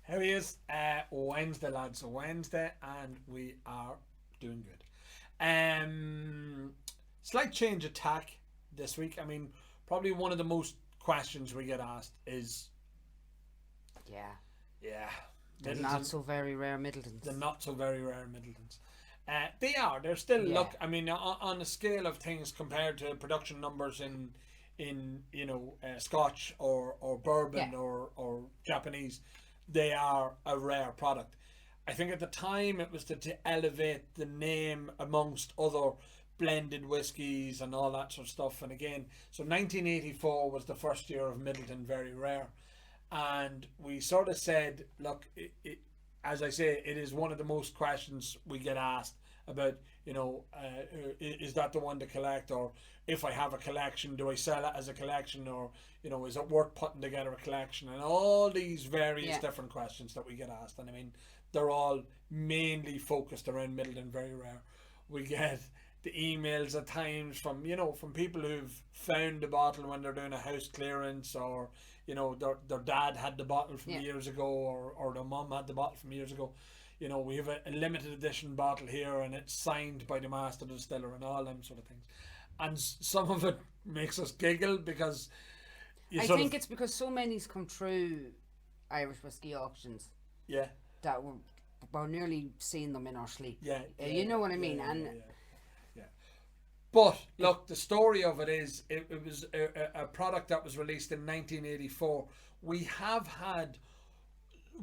How he is? Wednesday, lads. Wednesday, and we are doing good. Slight change of tack this week. I mean, probably one of the most questions we get asked is, Yeah. yeah, The Midleton, not so very rare Midletons. the not so very rare Midletons. They are. They're still Yeah. look. I mean, on the scale of things compared to production numbers in Scotch or bourbon Yeah. or Japanese, they are a rare product. I think at the time it was to elevate the name amongst other blended whiskies and all that sort of stuff. And again, so 1984 was the first year of Midleton Very Rare, and we sort of said, look, as I say, it is one of the most questions we get asked about. Is that the one to collect, or if I have a collection, do I sell it as a collection, or is it worth putting together a collection, and all these various Yeah. different questions that we get asked. And I mean, they're all mainly focused around Midleton Very Rare. We get the emails at times from people who've found the bottle when they're doing a house clearance, or their dad had the bottle from Yeah. years ago, or their mum had the bottle from years ago. We have a limited edition bottle here, and it's signed by the master distiller and all them sort of things. And some of it makes us giggle because I think it's because so many's come through Irish whiskey auctions yeah, that we're nearly seeing them in our sleep. yeah, You know what I mean? yeah, And yeah, yeah. But look, the story of it is it was a product that was released in 1984. We have had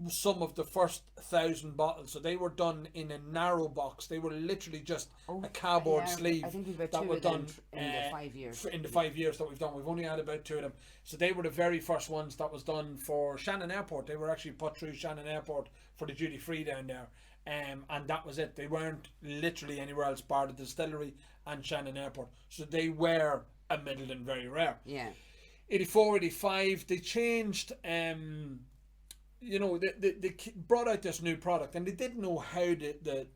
some of the first 1,000 bottles, so they were done in a narrow box. They were literally just a cardboard yeah, sleeve I think we've had that two were of them done in the 5 years. in the 5 years that we've done. We've only had about two of them, so they were the very first ones that was done for Shannon Airport. They were actually put through Shannon Airport for the duty free down there, and that was it. They weren't literally anywhere else bar the distillery and Shannon Airport, so they were a Midleton Very Rare. Yeah. 84, 85, they changed. They brought out this new product, and they didn't know how the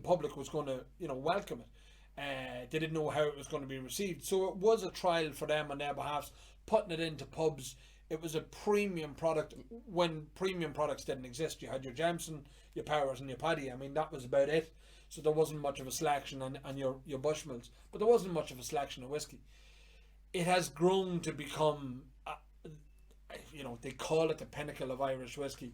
public was going to welcome it. They didn't know how it was going to be received, so it was a trial for them on their behalf, putting it into pubs. It was a premium product when premium products didn't exist. You had your Jameson, your Powers, and your Paddy. I mean, that was about it. So there wasn't much of a selection on your Bushmills, but there wasn't much of a selection of whiskey. It has grown to become they call it the pinnacle of Irish whiskey,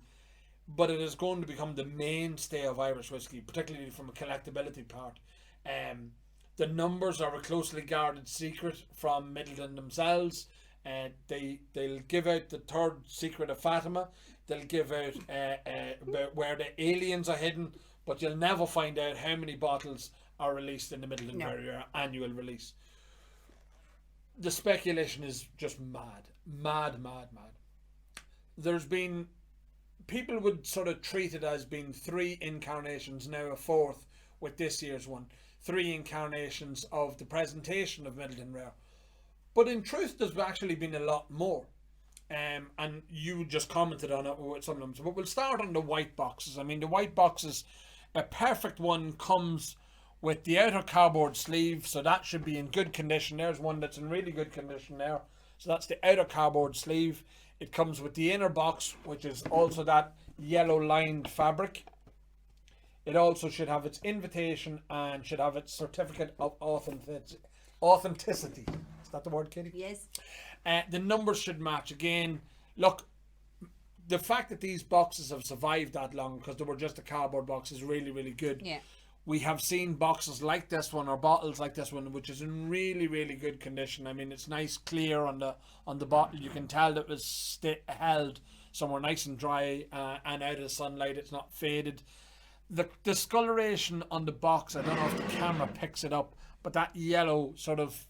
but it is going to become the mainstay of Irish whiskey, particularly from a collectibility part. The numbers are a closely guarded secret from Midleton themselves. They'll give out the third secret of Fatima. They'll give out about where the aliens are hidden, but you'll never find out how many bottles are released in the Midleton Very Rare annual release. The speculation is just mad. There's been, people would sort of treat it as being three incarnations, now a fourth with this year's one. Three incarnations of the presentation of Midleton Rare. But in truth, there's actually been a lot more. And you just commented on it with some of them. But we'll start on the white boxes. I mean, the white boxes, a perfect one comes with the outer cardboard sleeve, so that should be in good condition. There's one that's in really good condition there. So that's the outer cardboard sleeve. It comes with the inner box, which is also that yellow lined fabric. It also should have its invitation and should have its certificate of authenticity. Is that the word, Katie? Yes. The numbers should match. Again, look, the fact that these boxes have survived that long because they were just a cardboard box is really, really good. Yeah. We have seen boxes like this one or bottles like this one, which is in really, really good condition. I mean, it's nice, clear on the bottle. You can tell that it was held somewhere nice and dry and out of the sunlight. It's not faded. The discoloration on the box, I don't know if the camera picks it up, but that yellow sort of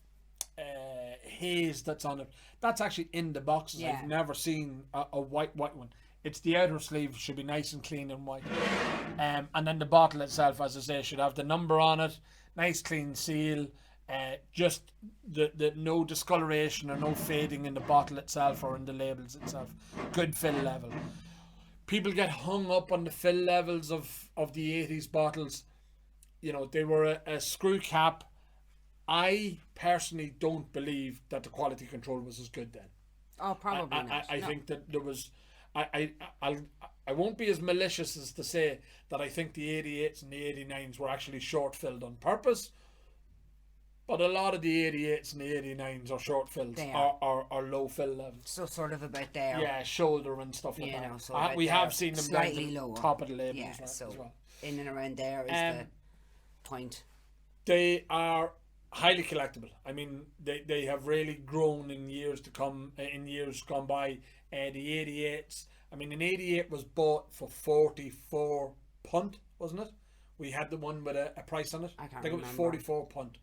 haze that's on it, that's actually in the boxes. Yeah. I've never seen a white one. It's the outer sleeve should be nice and clean and white. And then the bottle itself, as I say, should have the number on it, nice clean seal, just the no discoloration or no fading in the bottle itself or in the labels itself. Good fill level. People get hung up on the fill levels of the 80s bottles. They were a screw cap. I personally don't believe that the quality control was as good then. Oh, probably not. I think that there was. I won't be as malicious as to say that I think the 88s and the 89s were actually short filled on purpose. But a lot of the 88s and the 89s are short fills, are low fill levels. So sort of about there. Yeah, shoulder and stuff like that. So we have seen them slightly lower. Top of the label as well. In and around there is the point. They are highly collectible. I mean, they have really grown in years to come. In years gone by, the 88s. I mean, an 88 was bought for £44, wasn't it? We had the one with a price on it. I think it was £44.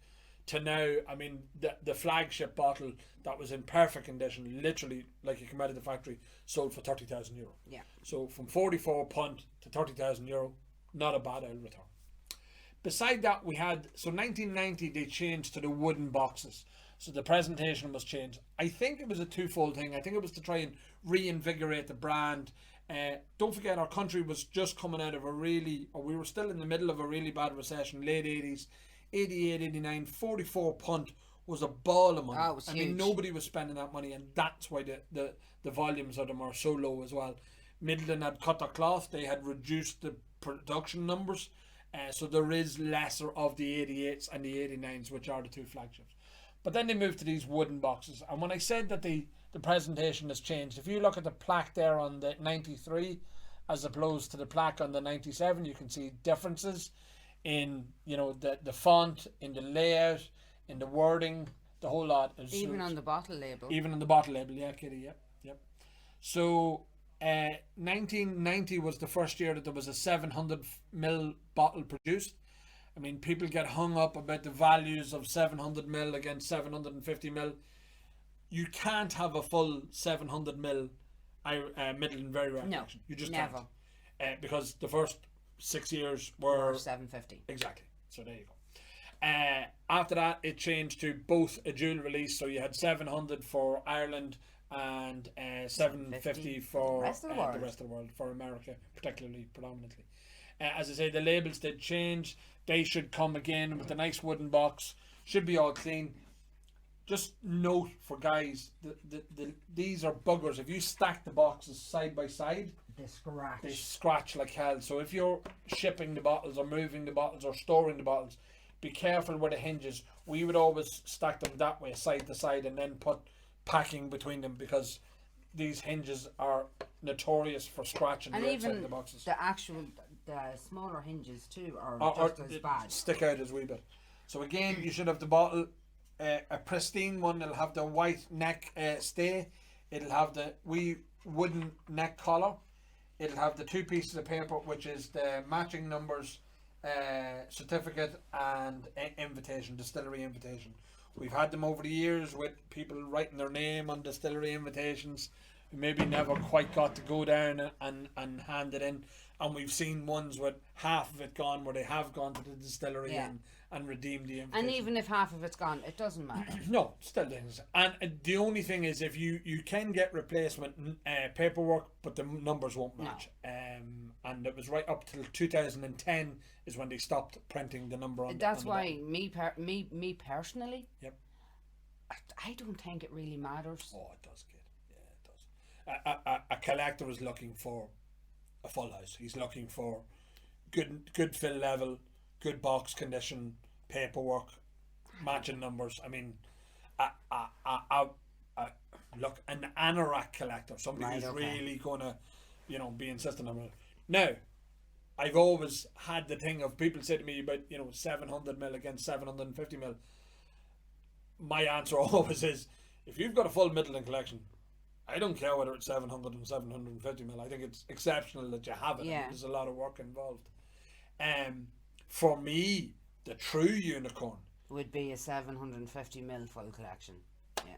To now, I mean, the flagship bottle that was in perfect condition, literally like it came out of the factory, sold for €30,000. Yeah. So from £44 to €30,000, not a bad old return. Beside that, we had, so 1990 they changed to the wooden boxes. So the presentation was changed. I think it was a twofold thing. I think it was to try and reinvigorate the brand. Don't forget, our country was just coming out of we were still in the middle of a really bad recession, late 80s. 88, 89, £44 was a ball of money. Oh, it was huge. Mean, nobody was spending that money, and that's why the volumes of them are so low as well. Midleton had cut their cloth. They had reduced the production numbers. So there is lesser of the 88s and the 89s, which are the two flagships. But then they moved to these wooden boxes. And when I said that the presentation has changed, if you look at the plaque there on the 93 as opposed to the plaque on the 97, you can see differences in, the font, in the layout, in the wording, the whol lot. Even on the bottle label. Even on the bottle label, yeah, Kitty, yep. So 1990 was the first year that there was a 700ml bottle produced. I mean, people get hung up about the values of 700ml against 750ml. You can't have a full 700ml Midleton Very Rare collection. You just never. Can't. Because the first 6 years were 750. Exactly. So there you go. After that, it changed to both a dual release. So you had 700 for Ireland and 750 for the rest of the world, for America, predominantly. As I say, the labels did change. They should come again with a nice wooden box. Should be all clean. Just note for guys, these are buggers. If you stack the boxes side by side, they scratch like hell. So if you're shipping the bottles or moving the bottles or storing the bottles, be careful with the hinges. We would always stack them that way, side to side, and then put packing between them, because these hinges are notorious for scratching the outside of the boxes. The smaller hinges too are just as bad. Stick out as wee bit. So again, you should have the bottle, a pristine one. It'll have the white neck stay. It'll have the wee wooden neck collar. It'll have the two pieces of paper, which is the matching numbers, certificate and invitation, distillery invitation. We've had them over the years with people writing their name on distillery invitations who maybe never quite got to go down and hand it in. And we've seen ones with half of it gone, where they have gone to the distillery and redeemed the invitation. And even if half of it's gone, it doesn't matter. No, still does. And the only thing is, if you can get replacement paperwork, but the numbers won't match. And it was right up till 2010 is when they stopped printing the number on. That's on the why me personally. Yep. I don't think it really matters. Oh, it does, kid. Yeah, it does. A collector is looking for a full house. He's looking for good fill level, good box condition, paperwork, matching numbers. I mean, look, an anorak collector, somebody who's really gonna, be insistent on it. Now, I've always had the thing of people say to me about 700ml against 750ml. My answer always is, if you've got a full Midleton collection, I don't care whether it's 700 and 750ml. I think it's exceptional that you have it. Yeah. There's a lot of work involved. For me, the true unicorn would be a 750ml full collection. Yeah.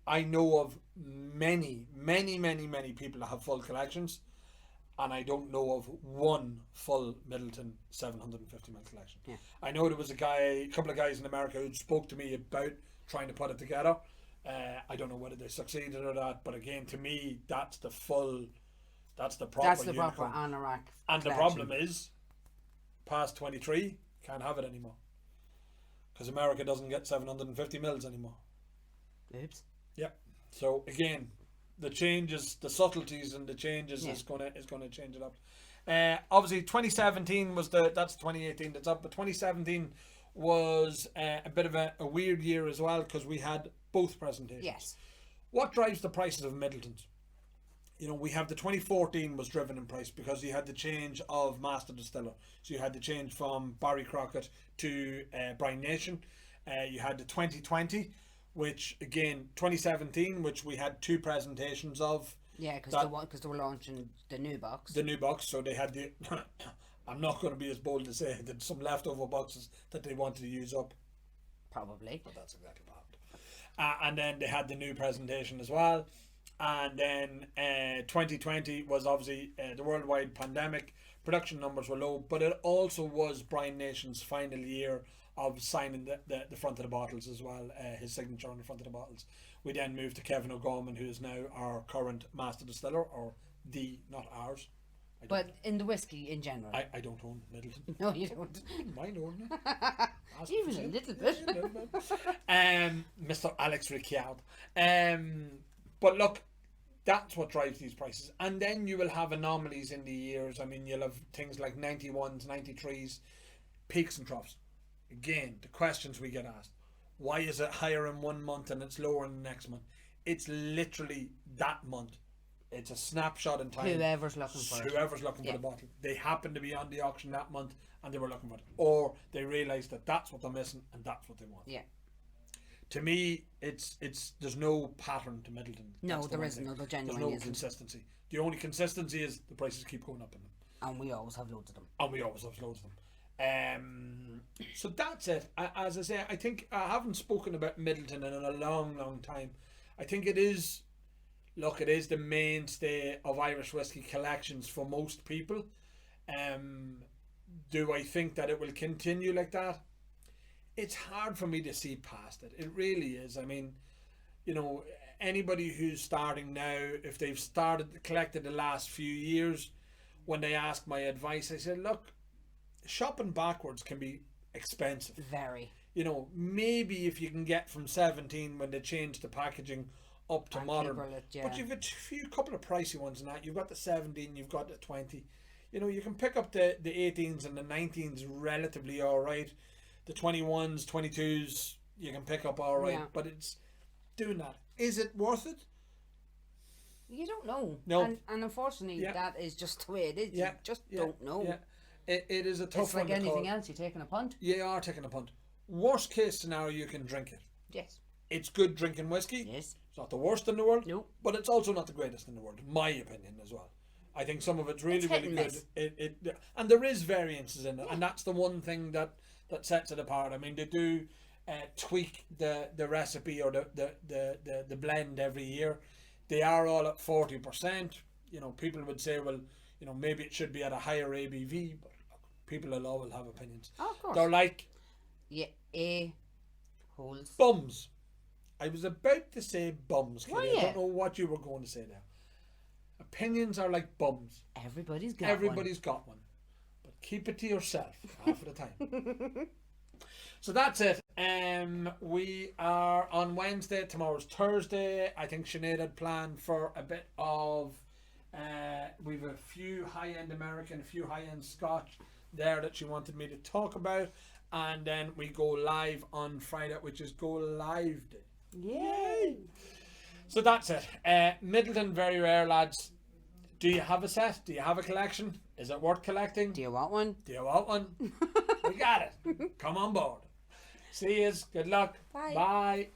I know of many people that have full collections, and I don't know of one full Midleton 750ml collection. Yeah. I know there was a couple of guys in America who spoke to me about trying to put it together. I don't know whether they succeeded or not, but again, to me, that's the proper unicorn. anorak And collection. the problem is, past 23, can't have it anymore, because America doesn't get 750ml anymore. Oops. Yep. So again, the changes, the subtleties and the changes is gonna change it up. Obviously 2017 was that's 2018 that's up, but 2017 was a bit of a weird year as well because we had both presentations. Yes. What drives the prices of Midletons? You know, we have the 2014 was driven in price because you had the change of master distiller. So you had the change from Barry Crockett to Brian Nation. You had the 2020, which again 2017, which we had two presentations of. Yeah, because they were launching the new box. The new box, so they had the. I'm not going to be as bold to say that some leftover boxes that they wanted to use up. Probably. But that's exactly what happened. And then they had the new presentation as well. And then 2020 was obviously the worldwide pandemic. Production numbers were low, but it also was Brian Nation's final year of signing the front of the bottles as well, his signature on the front of the bottles. We then moved to Kevin O'Gorman, who is now our current master distiller, or not ours. But in the whiskey in general. I don't own Midleton. No, you don't. Mine own it. Even a little bit. Mr. Alex Ricciard. But look, that's what drives these prices. And then you will have anomalies in the years. I mean, you'll have things like 91s, 93s, peaks and troughs. Again, the questions we get asked. Why is it higher in one month and it's lower in the next month? It's literally that month. It's a snapshot in time. Whoever's looking for the bottle. They happen to be on the auction that month and they were looking for it. Or they realise that that's what they're missing and that's what they want. Yeah. To me, it's there's no pattern to Midleton. No, there isn't. No, there genuinely There's no consistency. The only consistency is the prices keep going up in them. And we always have loads of them. So that's it. As I say, I think I haven't spoken about Midleton in a long, long time. I think it is the mainstay of Irish whiskey collections for most people. Do I think that it will continue like that? It's hard for me to see past it. It really is. I mean, you know, anybody who's starting now, if they've collected the last few years, when they ask my advice, I say, look, shopping backwards can be expensive. Very. You know, maybe if you can get from 17 when they changed the packaging up to modern. But you've got a couple of pricey ones in that. You've got the 17, you've got the 20. You know, you can pick up the 18s and the 19s relatively alright. The 21s, 22s, you can pick up alright. Yeah. But it's doing that. Is it worth it? You don't know. No. And unfortunately, that is just the way it is. Yeah. You just don't know. Yeah. It is a tough one. It's like anything else, you're taking a punt. You are taking a punt. Worst case scenario, you can drink it. Yes. It's good drinking whiskey. Yes. It's not the worst in the world. Nope. But it's also not the greatest in the world, my opinion as well. I think some of it's really good. And there is variances in it, and that's the one thing that sets it apart. I mean, they do tweak the recipe or the blend every year. They are all at 40%. You know, people would say, well, you know, maybe it should be at a higher ABV, but look, people will always have opinions. Oh, of course. They're like holes. Bums. I was about to say bums. Were I don't know what you were going to say there. Opinions are like bums. Everybody's got one. But keep it to yourself half of the time. So that's it. We are on Wednesday. Tomorrow's Thursday. I think Sinead had planned for a bit of... we've a few high-end American, a few high-end Scotch there that she wanted me to talk about. And then we go live on Friday, which is Go Live Day. Yay! So that's it. Midleton Very Rare, lads. Do you have a set? Do you have a collection? Is it worth collecting? Do you want one? We got it. Come on board. See yous. Good luck. Bye. Bye.